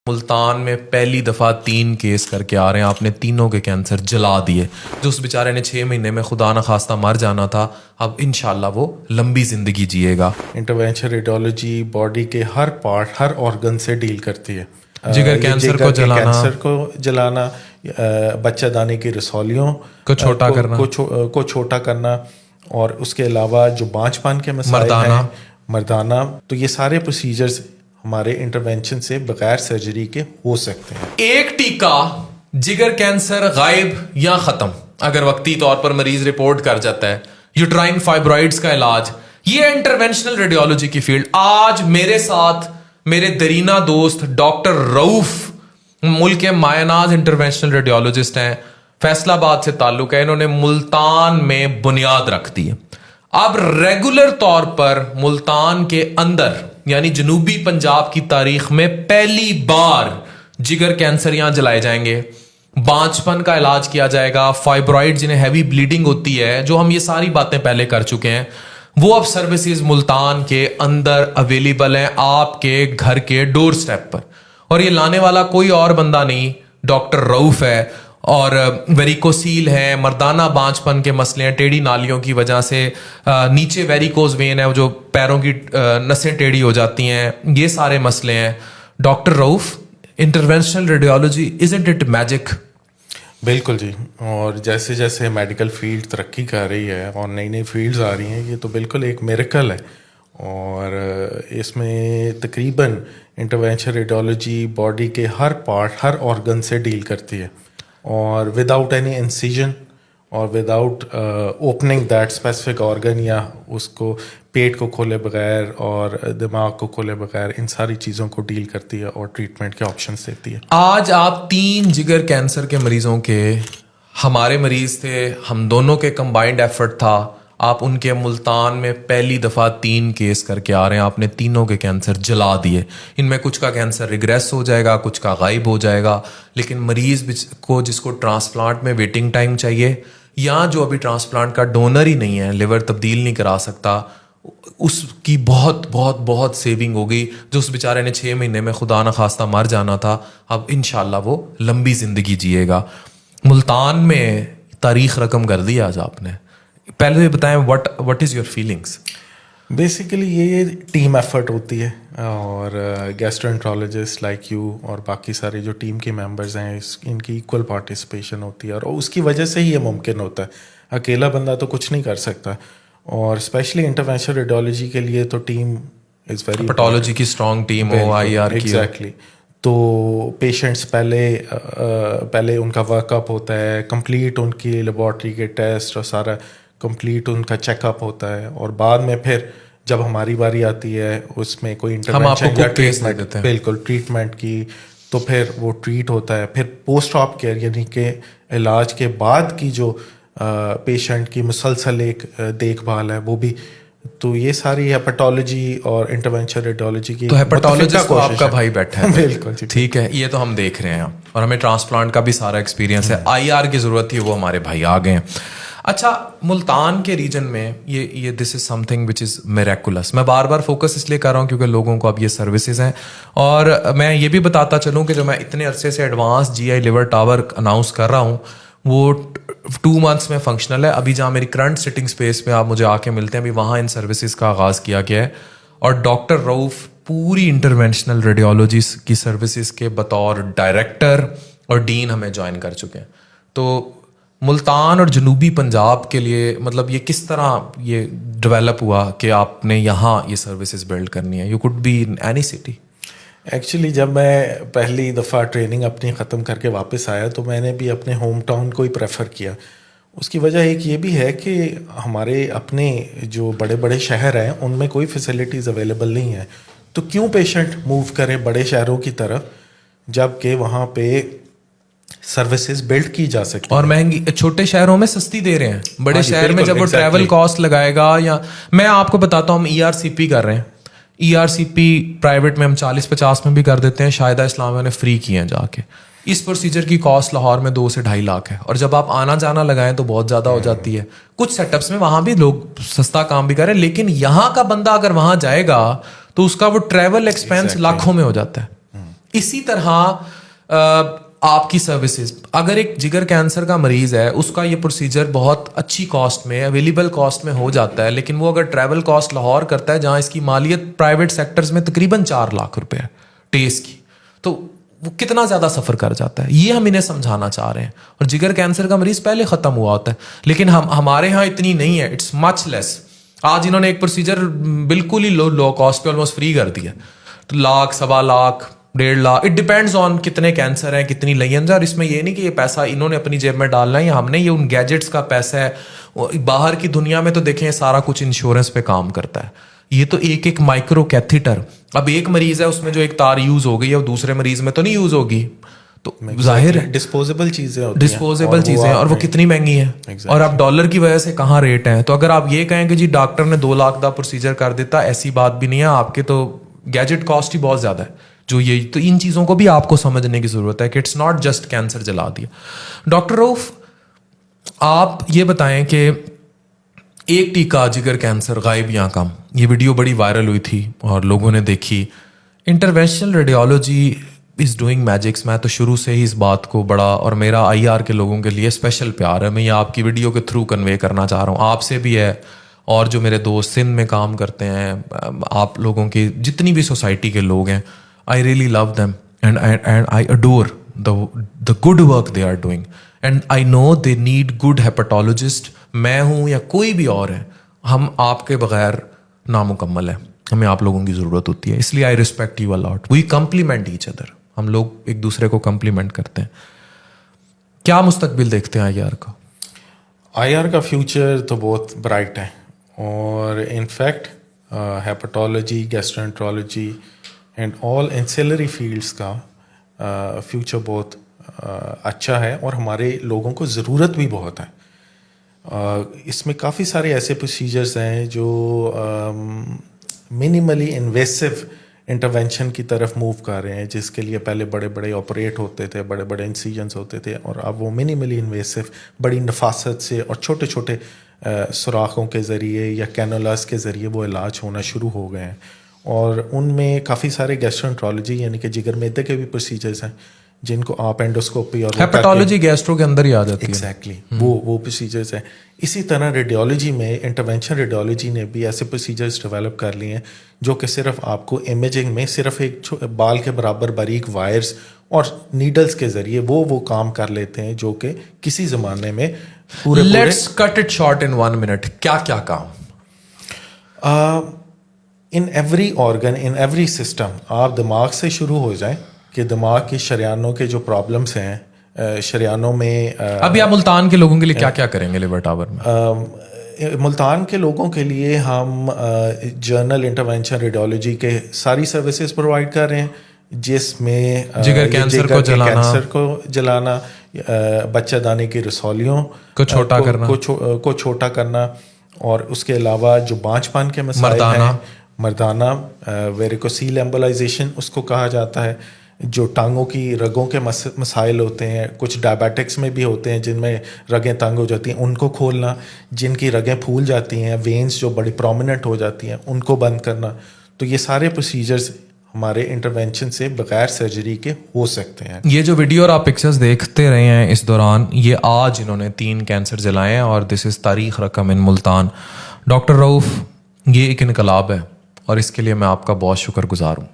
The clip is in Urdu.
ملتان میں پہلی دفعہ 3 کیس کر کے آ رہے ہیں. آپ نے تینوں کے کینسر جلا دیے. جو اس بیچارے نے 6 مہینے میں خدا نخواستہ مر جانا تھا، اب انشاءاللہ وہ لمبی زندگی جیے گا. انٹرونشن ریڈیولوجی باڈی کے ہر پارٹ، ہر آرگن سے ڈیل کرتی ہے. جگر کینسر کو جلانا، کینسر کو جلانا، بچہ دانے کی رسولیوں کو چھوٹا کرنا، کو چھوٹا کرنا، اور اس کے علاوہ جو بانجھ پان کے مسائل ہیں، مردانہ، تو یہ سارے پروسیجرز ہمارے انٹرونشن سے بغیر سرجری کے ہو سکتے ہیں. ایک ٹیکہ جگر کینسر غائب یا ختم اگر وقتی طور پر مریض رپورٹ کر جاتا ہے. یوٹرائن فائبرائڈز کا علاج، یہ انٹرونشنل ریڈیولوجی کی فیلڈ. آج میرے ساتھ میرے درینہ دوست ڈاکٹر رؤف، ملک کے مایہ ناز انٹرونشنل ریڈیولوجسٹ ہیں، فیصل آباد سے تعلق ہے. انہوں نے ملتان میں بنیاد رکھ دی ہے. اب ریگولر طور پر ملتان کے اندر یعنی جنوبی پنجاب کی تاریخ میں پہلی بار جگر کینسر یہاں جلائے جائیں گے. بانجھ پن کا علاج کیا جائے گا. فائبرائڈ جنہیں ہیوی بلیڈنگ ہوتی ہے، جو ہم یہ ساری باتیں پہلے کر چکے ہیں، وہ اب سروسز ملتان کے اندر اویلیبل ہیں آپ کے گھر کے ڈور سٹیپ پر. اور یہ لانے والا کوئی اور بندہ نہیں، ڈاکٹر رؤف ہے. اور ویریکوسیل ہے، مردانہ بانجھ پن کے مسئلے ہیں، ٹیڑھی نالیوں کی وجہ سے نیچے ویریکوز وین ہے، جو پیروں کی نسیں ٹیڑھی ہو جاتی ہیں، یہ سارے مسئلے ہیں. Doctor Rauf, interventional radiology isn't it magic? بالکل جی. اور جیسے جیسے میڈیکل فیلڈ ترقی کر رہی ہے اور نئی نئی فیلڈز آ رہی ہیں، یہ تو بالکل ایک میریکل ہے. اور اس میں تقریباً انٹرونشن ریڈیولوجی باڈی کے ہر پارٹ، ہر آرگن سے ڈیل کرتی ہے، اور وداؤٹ اینی انسیجن اور without opening that specific organ, یا اس کو پیٹ کو کھولے بغیر اور دماغ کو کھولے بغیر، ان ساری چیزوں کو ڈیل کرتی ہے اور ٹریٹمنٹ کے آپشنس دیتی ہے. آج آپ 3 جگر کینسر کے مریضوں کے، ہمارے مریض تھے، ہم دونوں کے کمبائنڈ ایفرٹ تھا. آپ ان کے ملتان میں پہلی دفعہ 3 کیس کر کے آ رہے ہیں. آپ نے تینوں کے کینسر جلا دیے. ان میں کچھ کا کینسر ریگریس ہو جائے گا، کچھ کا غائب ہو جائے گا. لیکن مریض کو جس کو ٹرانسپلانٹ میں ویٹنگ ٹائم چاہیے، یا جو ابھی ٹرانسپلانٹ کا ڈونر ہی نہیں ہے، لیور تبدیل نہیں کرا سکتا، اس کی بہت بہت بہت سیونگ ہوگی. جو اس بیچارے نے 6 مہینے میں خدا نخواستہ مر جانا تھا، اب انشاءاللہ وہ لمبی زندگی جیے گا. ملتان میں تاریخ رقم کر دی آج آپ نے. پہلے بتائیں what is your feelings؟ Basically یہ ٹیم ایفرٹ ہوتی ہے، اور گیسٹرونٹرولوجسٹ لائک یو اور باقی سارے جو ٹیم کے ممبرز ہیں، ان کی ایکول پارٹیسپیشن ہوتی ہے، اور اس کی وجہ سے ہی یہ ممکن ہوتا ہے. اکیلا بندہ تو کچھ نہیں کر سکتا، اور اسپیشلی انٹرونشن ریڈیولوجی کے لیے تو ٹیم از ویری، پیتھولوجی کی strong team who, I R کی. ایگزیکٹلی. تو پیشنٹس پہلے ان کا ورک اپ ہوتا ہے، کمپلیٹ ان کی لیبارٹری کے ٹیسٹ اور سارا کمپلیٹ ان کا چیک اپ ہوتا ہے، اور بعد میں پھر جب ہماری باری آتی ہے اس میں کوئی انٹرونشن یا ٹریٹمنٹ، بالکل ٹریٹمنٹ کی، تو پھر وہ ٹریٹ ہوتا ہے. پھر پوسٹ آپ کیئر یعنی کہ علاج کے بعد کی جو پیشنٹ کی مسلسل ایک دیکھ بھال ہے، وہ بھی. تو یہ ساری ہیپاٹالوجی اور انٹرونشن ریڈیولوجی کی، تو ہیپاٹالوجسٹ کو آپ کا بھائی بیٹھا ہے. بالکل ٹھیک ہے، یہ تو ہم دیکھ رہے ہیں، اور ہمیں ٹرانسپلانٹ کا بھی سارا ایکسپیرینس ہے. آئی آر کی ضرورت تھی، وہ ہمارے بھائی آ گئے ہیں. اچھا، ملتان کے ریجن میں یہ دس از some thing which is miraculous. میں بار بار فوکس اس لیے کر رہا ہوں کیونکہ لوگوں کو اب یہ سروسز ہیں. اور میں یہ بھی بتاتا چلوں کہ جو میں اتنے عرصے سے ایڈوانس جی آئی لیور ٹاور اناؤنس کر رہا ہوں، وہ 2 months میں فنکشنل ہے. ابھی جہاں میری کرنٹ سٹنگ اسپیس میں آپ مجھے آ کے ملتے ہیں، ابھی وہاں ان سروسز کا آغاز کیا گیا ہے. اور ڈاکٹر رؤف پوری انٹرونشنل ریڈیولوجی کی سروسز کے بطور ڈائریکٹر اور ڈین ہمیں جوائن کر چکے ہیں. تو ملتان اور جنوبی پنجاب کے لیے مطلب یہ کس طرح یہ ڈیولپ ہوا کہ آپ نے یہاں یہ سروسز بلڈ کرنی ہے؟ You could be in any city. Actually جب میں پہلی دفعہ ٹریننگ اپنی ختم کر کے واپس آیا، تو میں نے بھی اپنے ہوم ٹاؤن کو ہی پریفر کیا. اس کی وجہ ایک یہ بھی ہے کہ ہمارے اپنے جو بڑے بڑے شہر ہیں ان میں کوئی فیسلٹیز اویلیبل نہیں ہیں. تو کیوں پیشنٹ موو کرے بڑے شہروں کی طرف جب کہ وہاں پہ سروسز بلڈ کی جا سکتی اور مہنگی. چھوٹے شہروں میں سستی دے رہے ہیں، بڑے شہر میں جب وہ ٹریول کاسٹ لگائے گا. یا میں آپ کو بتاتا ہوں، ہم ERCP کر رہے ہیں. ERCP پرائیویٹ میں ہم 40-50 میں بھی کر دیتے ہیں. شاہدہ اسلامیہ نے فری کی ہیں جا کے. اس پروسیجر کی کاسٹ لاہور میں 2 سے 2.5 لاکھ ہے، اور جب آپ آنا جانا لگائیں تو بہت زیادہ ہو جاتی ہے. کچھ سیٹ اپس میں وہاں بھی لوگ سستا کام بھی کریں، لیکن یہاں کا بندہ اگر وہاں جائے گا تو اس کا وہ ٹریول ایکسپینس لاکھوں میں ہو جاتا ہے. اسی طرح آپ کی سروسز، اگر ایک جگر کینسر کا مریض ہے اس کا یہ پروسیجر بہت اچھی کاسٹ میں، اویلیبل کاسٹ میں ہو جاتا ہے، لیکن وہ اگر ٹریول کاسٹ لاہور کرتا ہے جہاں اس کی مالیت پرائیویٹ سیکٹرز میں تقریباً 4 لاکھ روپے ہے ٹیسٹ کی، تو وہ کتنا زیادہ سفر کر جاتا ہے. یہ ہم انہیں سمجھانا چاہ رہے ہیں. اور جگر کینسر کا مریض پہلے ختم ہوا ہوتا ہے، لیکن ہمارے ہاں اتنی نہیں ہے، اٹس مچ لیس. آج انہوں نے ایک پروسیجر بالکل ہی لو کاسٹ پہ آلموسٹ فری کر دیا، تو 1 lakh 1.25 lakh 1.5 lakh, it depends on کتنے کینسر ہیں، کتنی لینز ہیں. اور اس میں یہ نہیں کہ یہ پیسہ انہوں نے اپنی جیب میں ڈالنا ہے یا ہم نے، یہ ان گیجٹس کا پیسہ ہے. باہر کی دنیا میں تو دیکھیں سارا کچھ انشورنس پہ کام کرتا ہے. یہ تو ایک مائکرو کیتھیٹر، اب ایک مریض ہے اس میں جو ایک تار یوز ہو گئی ہے وہ دوسرے مریض میں تو نہیں یوز ہوگی، تو ظاہر ہے ڈسپوزیبل چیزیں ڈسپوزیبل چیزیں، اور وہ کتنی مہنگی ہیں. اور اب ڈالر کی وجہ سے کہاں ریٹ ہیں. تو اگر آپ یہ کہیں کہ جی ڈاکٹر نے 2 لاکھ کا پروسیجر کر دیتا، ایسی بات بھی نہیں ہے. آپ کے تو گیجٹ کاسٹ ہی بہت زیادہ ہے. جو یہ تو ان چیزوں کو بھی آپ کو سمجھنے کی ضرورت ہے کہ اٹس ناٹ جسٹ کینسر جلا دیا. ڈاکٹر رؤف، آپ یہ بتائیں کہ ایک ٹیکہ جگر کینسر غائب یا کم، یہ ویڈیو بڑی وائرل ہوئی تھی اور لوگوں نے دیکھی. انٹرونشنل ریڈیولوجی از ڈوئنگ میجکس. میں تو شروع سے ہی اس بات کو بڑا، اور میرا IR کے لوگوں کے لیے اسپیشل پیار ہے. میں یہ آپ کی ویڈیو کے تھرو کنوے کرنا چاہ رہا ہوں، آپ سے بھی ہے اور جو میرے دوست سندھ میں کام کرتے ہیں، آپ لوگوں کی جتنی بھی سوسائٹی کے لوگ ہیں، I really love them and I adore the good work they are doing and I know they need good hepatologist. میں ہوں یا کوئی بھی اور ہے، ہم آپ کے بغیر نامکمل ہیں. ہمیں آپ لوگوں کی ضرورت ہوتی ہے، اس لیے I respect you a lot. We compliment each other. ہم لوگ ایک دوسرے کو کمپلیمنٹ کرتے ہیں. کیا مستقبل دیکھتے ہیں IR کا؟ IR کا فیوچر تو بہت برائٹ ہے، اور انفیکٹ ہیپاٹالوجی، گیسٹرنٹرولوجی اینڈ آل انسیلری فیلڈس کا فیوچر بہت اچھا ہے، اور ہمارے لوگوں کو ضرورت بھی بہت ہے. اس میں کافی سارے ایسے پروسیجرز ہیں جو منیملی انویسو انٹرونشن کی طرف موو کر رہے ہیں، جس کے لیے پہلے بڑے بڑے آپریٹ ہوتے تھے، بڑے بڑے انسیجنز ہوتے تھے، اور اب وہ منیملی انویسو بڑی نفاست سے اور چھوٹے چھوٹے سوراخوں کے ذریعے یا کینولاز کے ذریعے وہ علاج ہونا شروع ہو گئے ہیں. اور ان میں کافی سارے گیسٹرنٹرولوجی یعنی کہ جگر میدے کے بھی پروسیجرز ہیں جن کو آپ اینڈوسکوپی اور ہیپاٹالوجی گیسٹرو کے اندر ہی آ جاتی ہے. ایگزیکٹلی وہ پروسیجرز ہیں. اسی طرح ریڈیولوجی میں انٹرونشن ریڈیولوجی نے بھی ایسے پروسیجرز ڈیولپ کر لیے ہیں جو کہ صرف آپ کو امیجنگ میں صرف ایک بال کے برابر باریک وائرز اور نیڈلز کے ذریعے وہ کام کر لیتے ہیں جو کہ کسی زمانے میں پورے let's cut it short in 1 minute. کیا کیا کام؟ In every organ, in every system. آپ دماغ سے شروع ہو جائیں کہ دماغ کی شریانوں کے جو پرابلمس ہیں، شریانوں میں ابھی آپ ملتان کے لوگوں کے لیے کیا کیا کریں گے لیور ٹاور میں؟ ملتان کے لوگوں کے لیے ہم جنرل انٹرونشن ریڈیولوجی کے ساری سروسز پرووائڈ کر رہے ہیں، جس میں جگر کینسر کو جلانا، بچہ دانے کی رسولیوں کو چھوٹا کرنا، اور اس کے علاوہ جو بانجھ پان کے مسائل ہیں، مردانہ ویریکوسیل ایمبولائزیشن اس کو کہا جاتا ہے، جو ٹانگوں کی رگوں کے مسائل ہوتے ہیں، کچھ ڈائبیٹکس میں بھی ہوتے ہیں جن میں رگیں تنگ ہو جاتی ہیں، ان کو کھولنا، جن کی رگیں پھول جاتی ہیں، وینز جو بڑی پرومیننٹ ہو جاتی ہیں ان کو بند کرنا. تو یہ سارے پروسیجرز ہمارے انٹرونشن سے بغیر سرجری کے ہو سکتے ہیں. یہ جو ویڈیو اور آپ پکچرز دیکھتے رہے ہیں اس دوران، یہ آج انہوں نے 3 کینسر جلائے ہیں، اور دس از تاریخ رقم ان ملتان. ڈاکٹر رؤف، یہ ایک انقلاب ہے، اور اس کے لیے میں آپ کا بہت شکر گزار ہوں.